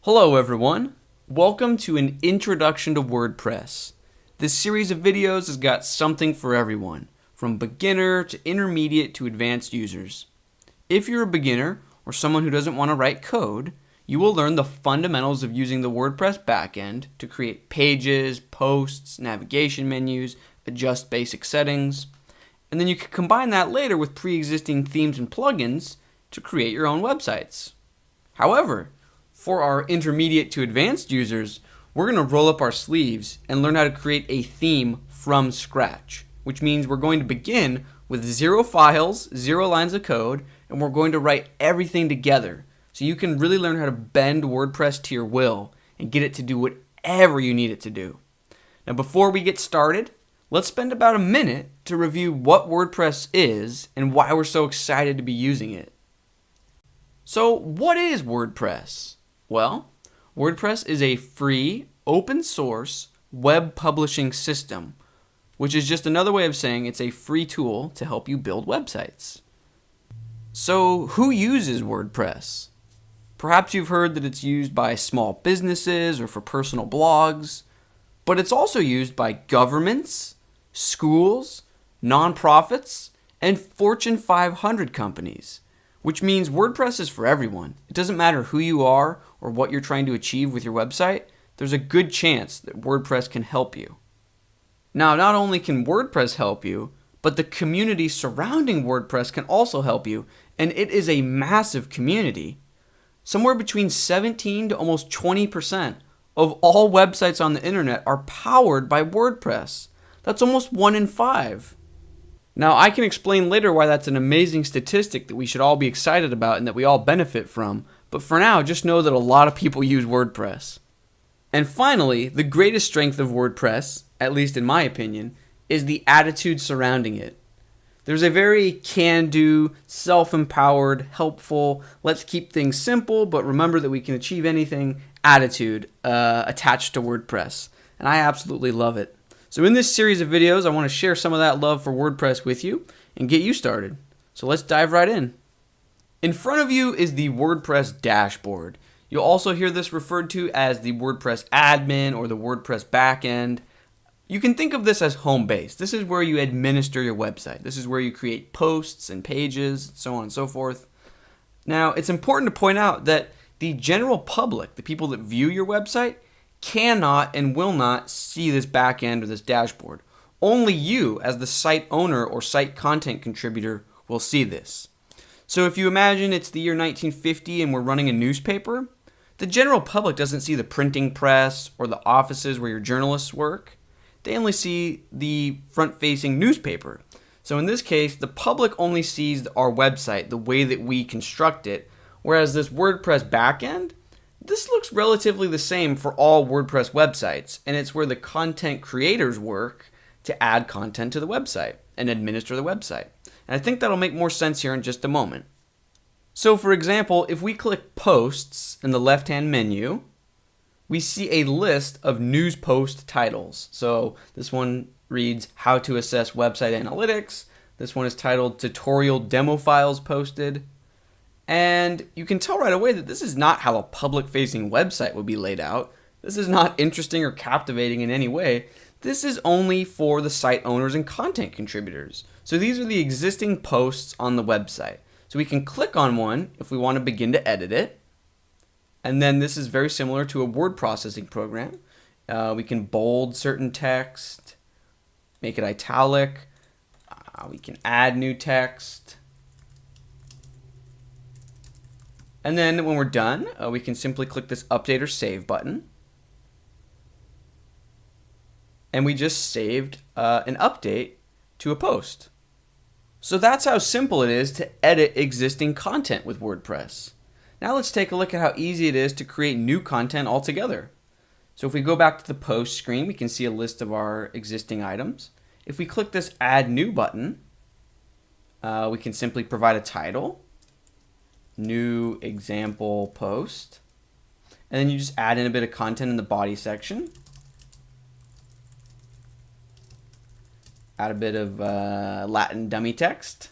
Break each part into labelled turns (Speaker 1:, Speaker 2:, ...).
Speaker 1: Hello everyone, welcome to an introduction to WordPress. This series of videos has got something for everyone, from beginner to intermediate to advanced users. If you're a beginner or someone who doesn't want to write code, you will learn the fundamentals of using the WordPress backend to create pages, posts, navigation menus, adjust basic settings, and then you can combine that later with pre-existing themes and plugins to create your own websites. However, for our intermediate to advanced users, we're going to roll up our sleeves and learn how to create a theme from scratch, which means we're going to begin with 0 files, 0 lines of code, and we're going to write everything together so you can really learn how to bend WordPress to your will and get it to do whatever you need it to do. Now, before we get started, let's spend about a minute to review what WordPress is and why we're so excited to be using it. So, what is WordPress? Well, WordPress is a free, open source web publishing system, which is just another way of saying it's a free tool to help you build websites. So, who uses WordPress? Perhaps you've heard that it's used by small businesses or for personal blogs, but it's also used by governments, schools, nonprofits, and Fortune 500 companies. Which means WordPress is for everyone. It doesn't matter who you are or what you're trying to achieve with your website, there's a good chance that WordPress can help you. Now, not only can WordPress help you, but the community surrounding WordPress can also help you, and it is a massive community. Somewhere between 17 to almost 20% of all websites on the internet are powered by WordPress. That's almost 1 in 5. Now, I can explain later why that's an amazing statistic that we should all be excited about and that we all benefit from, but for now, just know that a lot of people use WordPress. And finally, the greatest strength of WordPress, at least in my opinion, is the attitude surrounding it. There's a very can-do, self-empowered, helpful, let's keep things simple, but remember that we can achieve anything attitude attached to WordPress, and I absolutely love it. So in this series of videos, I want to share some of that love for WordPress with you and get you started. So let's dive right in. In front of you is the WordPress dashboard. You'll also hear this referred to as the WordPress admin or the WordPress backend. You can think of this as home base. This is where you administer your website. This is where you create posts and pages, so on and so forth. Now, it's important to point out that the general public, the people that view your website, cannot and will not see this backend or this dashboard. Only you, as the site owner or site content contributor, will see this. So if you imagine it's the year 1950 and we're running a newspaper, the general public doesn't see the printing press or the offices where your journalists work. They only see the front-facing newspaper. So in this case, the public only sees our website, the way that we construct it, whereas this WordPress backend, this looks relatively the same for all WordPress websites, and it's where the content creators work to add content to the website and administer the website. And I think that'll make more sense here in just a moment. So for example, if we click Posts in the left-hand menu, we see a list of news post titles. So this one reads How to Assess Website Analytics. This one is titled Tutorial Demo Files Posted. And you can tell right away that this is not how a public-facing website would be laid out. This is not interesting or captivating in any way. This is only for the site owners and content contributors. So these are the existing posts on the website. So we can click on one if we want to begin to edit it. And then this is very similar to a word processing program. We can bold certain text, make it italic. We can add new text. And then when we're done, we can simply click this Update or Save button. And we just saved an update to a post. So that's how simple it is to edit existing content with WordPress. Now let's take a look at how easy it is to create new content altogether. So if we go back to the post screen, we can see a list of our existing items. If we click this Add New button, we can simply provide a title. New example post, and then you just add in a bit of content in the body section, add a bit of Latin dummy text,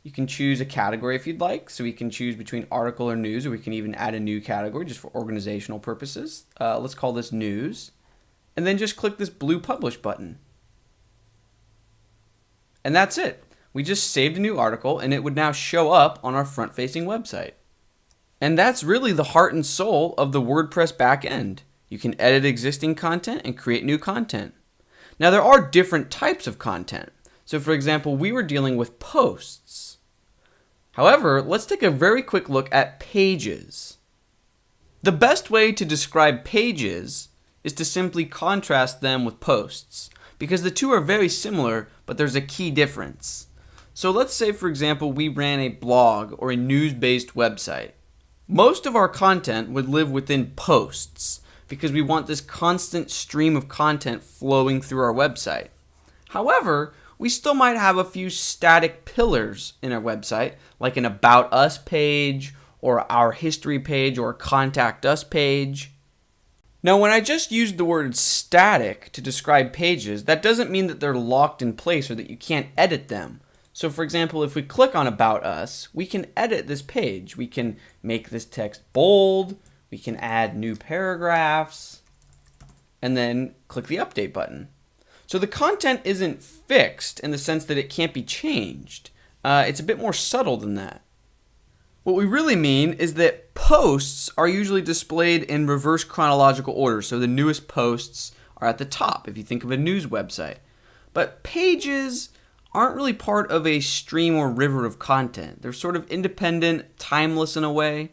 Speaker 1: You can choose a category if you'd like. So we can choose between article or news, or we can even add a new category just for organizational purposes. Let's call this news. And then just click this blue publish button. And that's it. We just saved a new article and it would now show up on our front-facing website. And that's really the heart and soul of the WordPress backend. You can edit existing content and create new content. Now there are different types of content. So for example, we were dealing with posts. However, let's take a very quick look at pages. The best way to describe pages is to simply contrast them with posts, because the two are very similar, but there's a key difference. So let's say, for example, we ran a blog or a news-based website. Most of our content would live within posts because we want this constant stream of content flowing through our website. However, we still might have a few static pillars in our website, like an About Us page, or our history page, or a Contact Us page. Now, when I just used the word static to describe pages, that doesn't mean that they're locked in place or that you can't edit them. So for example, if we click on About Us, we can edit this page. We can make this text bold, we can add new paragraphs, and then click the update button. So the content isn't fixed in the sense that it can't be changed. It's a bit more subtle than that. What we really mean is that posts are usually displayed in reverse chronological order, so the newest posts are at the top if you think of a news website. But pages aren't really part of a stream or river of content. They're sort of independent, timeless in a way,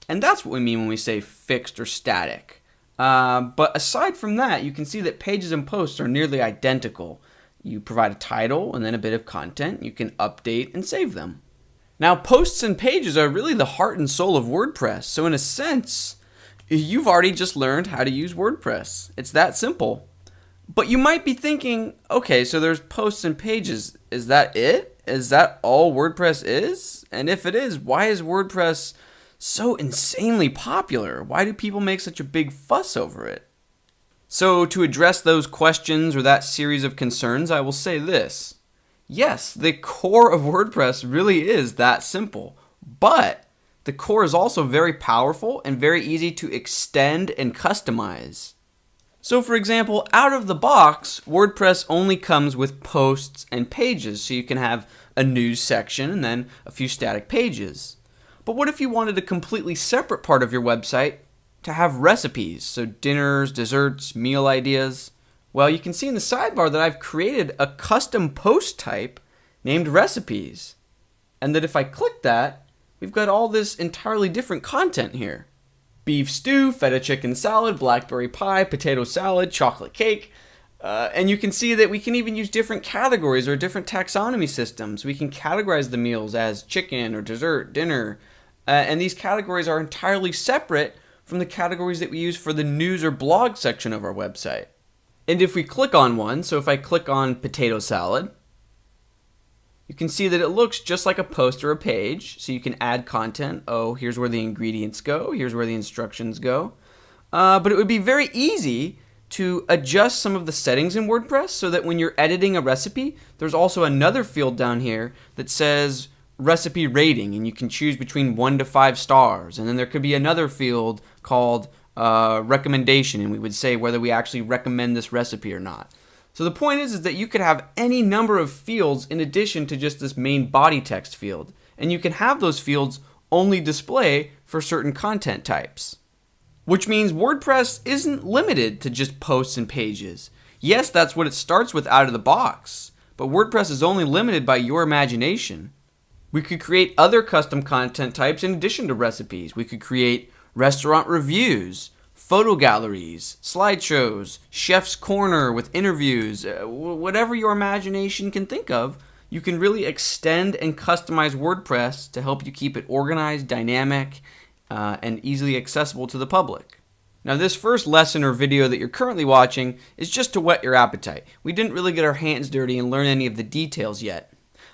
Speaker 1: and that's what we mean when we say fixed or static. But aside from that, you can see that pages and posts are nearly identical. You provide a title and then a bit of content. You can update and save them. Now, posts and pages are really the heart and soul of WordPress. So in a sense, you've already just learned how to use WordPress. It's that simple. But you might be thinking, okay, so there's posts and pages. Is that it? Is that all WordPress is? And if it is, why is WordPress so insanely popular? Why do people make such a big fuss over it? So to address those questions or that series of concerns, I will say this. Yes, the core of WordPress really is that simple, but the core is also very powerful and very easy to extend and customize. So for example, out of the box, WordPress only comes with posts and pages, so you can have a news section and then a few static pages. But what if you wanted a completely separate part of your website to have recipes, so dinners, desserts, meal ideas? Well, you can see in the sidebar that I've created a custom post type named recipes. And that if I click that, we've got all this entirely different content here. Beef stew, feta chicken salad, blackberry pie, potato salad, chocolate cake. And you can see that we can even use different categories or different taxonomy systems. We can categorize the meals as chicken or dessert, dinner. And these categories are entirely separate from the categories that we use for the news or blog section of our website. And if we click on one, so if I click on potato salad, you can see that it looks just like a post or a page. So you can add content. Oh, here's where the ingredients go. Here's where the instructions go. But it would be very easy to adjust some of the settings in WordPress so that when you're editing a recipe, there's also another field down here that says recipe rating, and you can choose between 1 to 5 stars. And then there could be another field called recommendation, and we would say whether we actually recommend this recipe or not. So the point is that you could have any number of fields in addition to just this main body text field, and you can have those fields only display for certain content types. Which means WordPress isn't limited to just posts and pages. Yes, that's what it starts with out of the box, but WordPress is only limited by your imagination. We could create other custom content types in addition to recipes. We could create restaurant reviews, photo galleries, slideshows, chef's corner with interviews, whatever your imagination can think of. You can really extend and customize WordPress to help you keep it organized, dynamic, and easily accessible to the public. Now, this first lesson or video that you're currently watching is just to whet your appetite. We didn't really get our hands dirty and learn any of the details yet.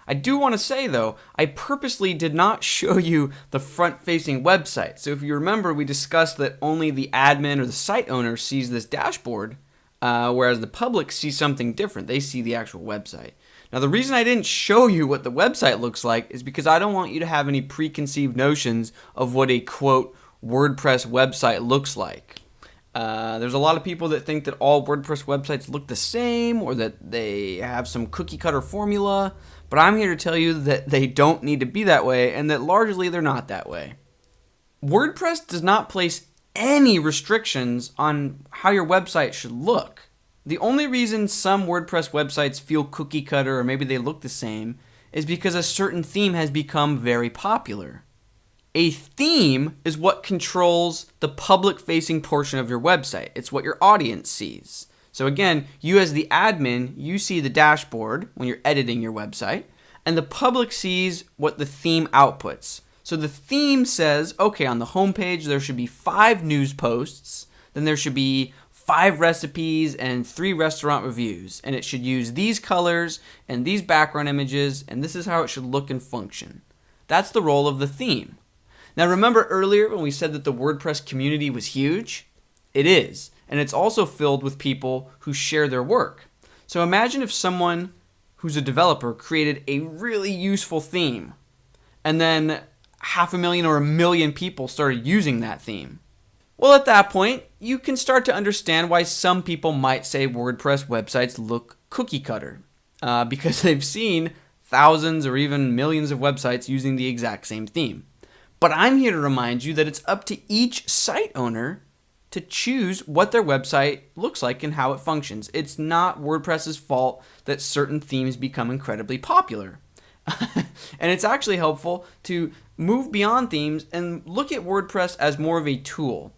Speaker 1: I do want to say, though, I purposely did not show you the front-facing website. So if you remember, we discussed that only the admin or the site owner sees this dashboard, whereas the public sees something different. They see the actual website. Now, the reason I didn't show you what the website looks like is because I don't want you to have any preconceived notions of what a, quote, WordPress website looks like. There's a lot of people that think that all WordPress websites look the same or that they have some cookie cutter formula, but I'm here to tell you that they don't need to be that way and that largely they're not that way. WordPress does not place any restrictions on how your website should look. The only reason some WordPress websites feel cookie cutter or maybe they look the same is because a certain theme has become very popular. A theme is what controls the public-facing portion of your website. It's what your audience sees. So again, you as the admin, you see the dashboard when you're editing your website, and the public sees what the theme outputs. So the theme says, okay, on the homepage there should be 5 news posts, then there should be 5 recipes and 3 restaurant reviews, and it should use these colors and these background images, and this is how it should look and function. That's the role of the theme. Now remember earlier when we said that the WordPress community was huge? It is, and it's also filled with people who share their work. So imagine if someone who's a developer created a really useful theme, and then 500,000 or 1 million people started using that theme. Well, at that point, you can start to understand why some people might say WordPress websites look cookie cutter, because they've seen thousands or even millions of websites using the exact same theme. But I'm here to remind you that it's up to each site owner to choose what their website looks like and how it functions. It's not WordPress's fault that certain themes become incredibly popular. And it's actually helpful to move beyond themes and look at WordPress as more of a tool.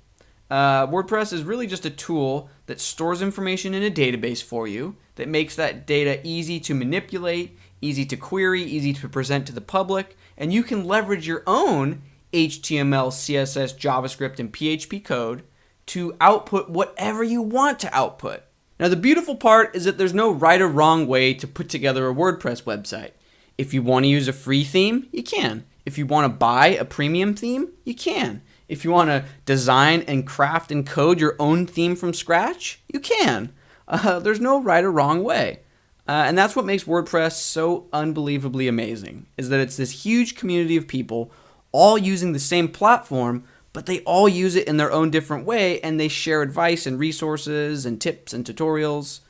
Speaker 1: WordPress is really just a tool that stores information in a database for you, that makes that data easy to manipulate, easy to query, easy to present to the public, and you can leverage your own HTML, CSS, JavaScript, and PHP code to output whatever you want to output. Now the beautiful part is that there's no right or wrong way to put together a WordPress website. If you want to use a free theme, you can. If you want to buy a premium theme, you can. If you want to design and craft and code your own theme from scratch, you can. There's no right or wrong way. And that's what makes WordPress so unbelievably amazing, is that it's this huge community of people all using the same platform, but they all use it in their own different way, and they share advice and resources and tips and tutorials.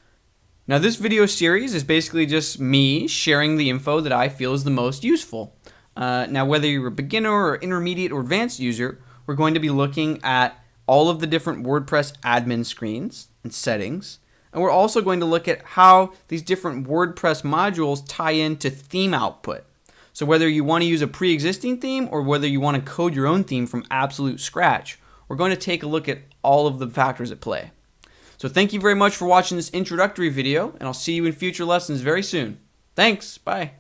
Speaker 1: Now this video series is basically just me sharing the info that I feel is the most useful. Now whether you're a beginner or intermediate or advanced user, we're going to be looking at all of the different WordPress admin screens and settings. And we're also going to look at how these different WordPress modules tie into theme output. So whether you want to use a pre-existing theme or whether you want to code your own theme from absolute scratch, we're going to take a look at all of the factors at play. So thank you very much for watching this introductory video, and I'll see you in future lessons very soon. Thanks, bye.